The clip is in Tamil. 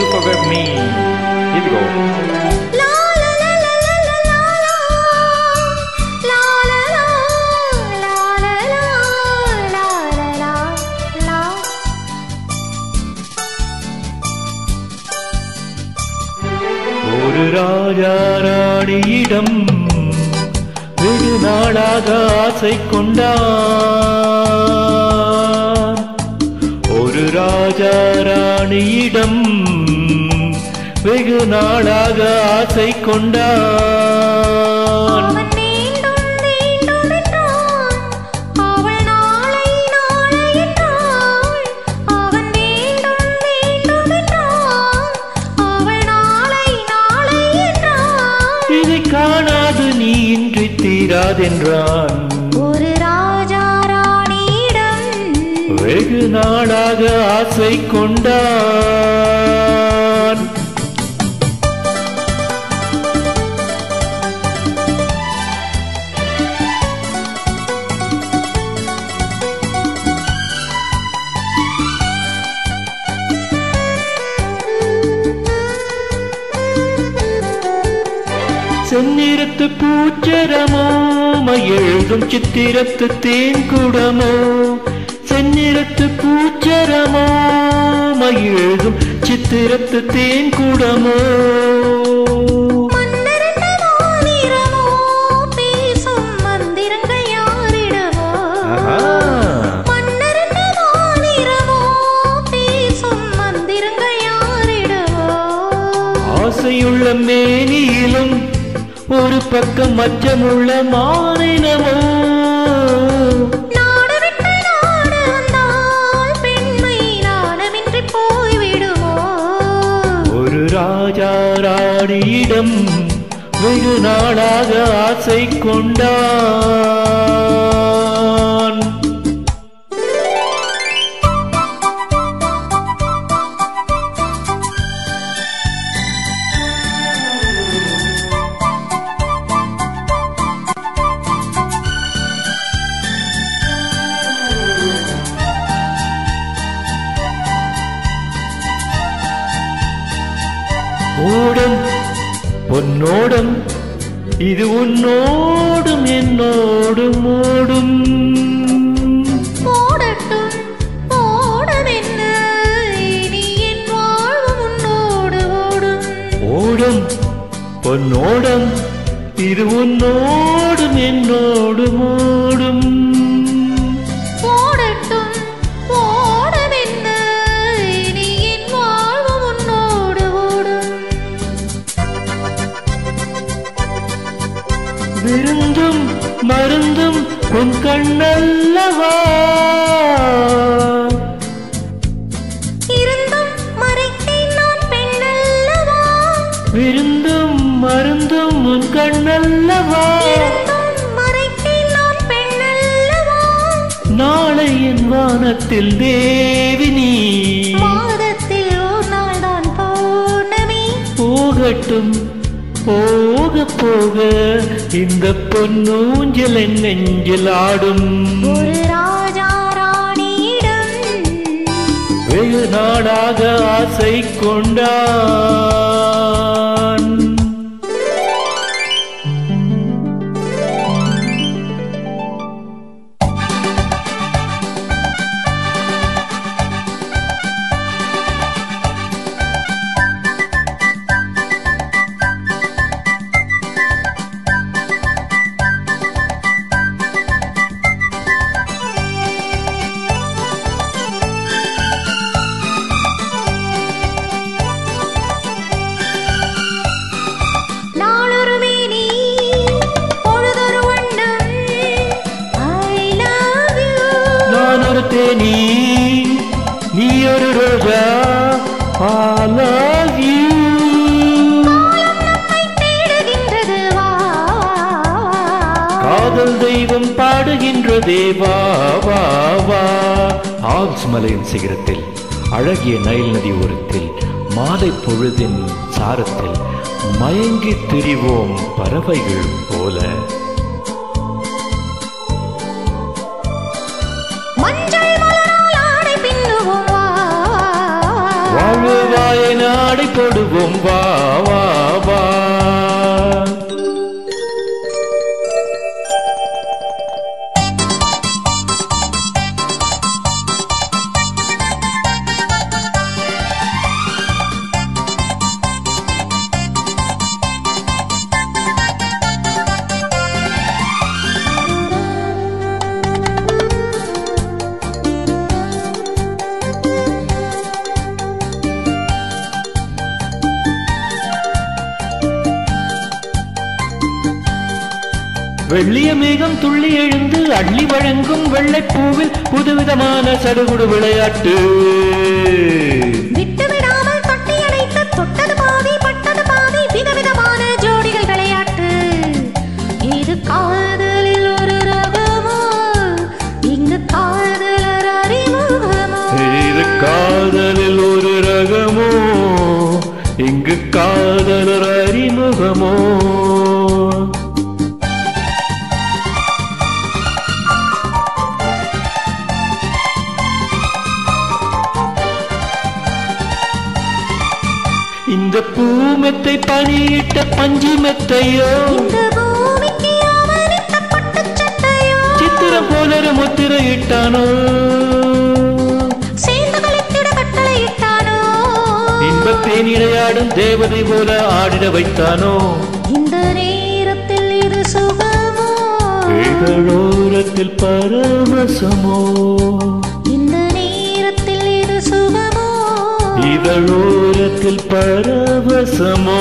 You Forgot Me. Here we go. ஒரு ராஜா ராணியிடம் வெகு நாளாக ஆசை கொண்டான். ஒரு ராஜா ராணியிடம் வெகு நாளாக ஆசை கொண்டான். இதை காணாது நீ இன்றி தீராதென்றான். ஒரு ராஜா ராணியிடம் வெகு நாளாக ஆசை கொண்டான். செந்நிறத்து பூச்சரமோ மயழுதும் சித்திரத்து தேன்குடமோ. செந்நிறத்து பூச்சரமோ மயழுதும் சித்திரத்து தேன்குடமோ. ஆசையுள்ள மேனியிலும் ஒரு பக்கம் மச்சமுள்ள மானினமோ. ஒரு ராஜா ராணியிடம் வெகு நாளாக ஆசை கொண்டான். ஓடம் பொன்னோடம் இது உன்னோடும் என்னோடும் ஓடும். ஓடட்டும் ஓடமென்ன இனி என் வாழ்வு உன்னோடு ஓடும். ஓடம் பொன்னோடம் இது உன்னோடும் என்னோடும் ஓடும். ஓடட்டும் ஓடமென்ன இனி என் வாழ்வு உன்னோடு ஓடும். விருந்தும் மருந்தும் உன் கண்ணல்லவா. இருந்தும் மறைத்தேன் நான் பெண்ணல்லவா. விருந்தும் மருந்தும் உன் கண்ணல்லவா. இருந்தும் மறைத்தேன் நான் பெண்ணல்லவா. நாளை என் வானத்தில் தேவி நீ. மாதத்தில் ஒரு நாள் தான் பௌர்ணமி. போகட்டும் போக போக இந்த பொன்னூஞ்சல் என் நெஞ்சில் ஆடும். ஒரு ராஜா ராணியிடம் வெகு நாளாக ஆசை கொண்டான். தேனி நீ ஒரு ரோஜா. I love you. காதல் தெய்வம் பாடுகின்றதே வா வா வா. ஆல்ப்ஸ் மலையின் சிகரத்தில் அழகிய நைல் நதி ஓரத்தில் மாலை பொழுதின் சாரத்தில் மயங்கி திரிவோம் பறவைகள் போல. வாழ்வாய நடை போடுவோம் வா வா வா. வெள்ளிய மேகம் துள்ளி எழுந்து அள்ளி வழங்கும் வெள்ளைப்பூவில் புதுவிதமான சடுகுடு விளையாட்டு. விட்டு விடாமல் தொட்டி அடைத்து தொட்டது பாதி பட்டது பாதி விதவிதமான ஜோடிகள் விளையாட்டு. இது காதலில் ஒரு ரகமோ, இங்கு காதலர் அறிமுகமோ. இது காதலில் ஒரு ரகமோ, இங்கு காதலர் அறிமுகமோ. இந்த பூமெத்தை பணியிட்ட பஞ்சு மெத்தையோ, இந்த பூமிக்கு அவனித்த பட்டுச் சட்டையோ, சித்திரம் போலரு முத்திரையிட்டானோ, சேர்ந்து கழித்திட கட்டளையிட்டானோ, இன்பத்தேன் இடையாடும் தேவதை போல ஆடிட வைத்தானோ. இந்த நேரத்தில் இது சுகமோ, இதழோரத்தில் பரவசமோ, இந்த நேரத்தில் இது சுகமோ, இதழோரத்தில் பரவசமோ.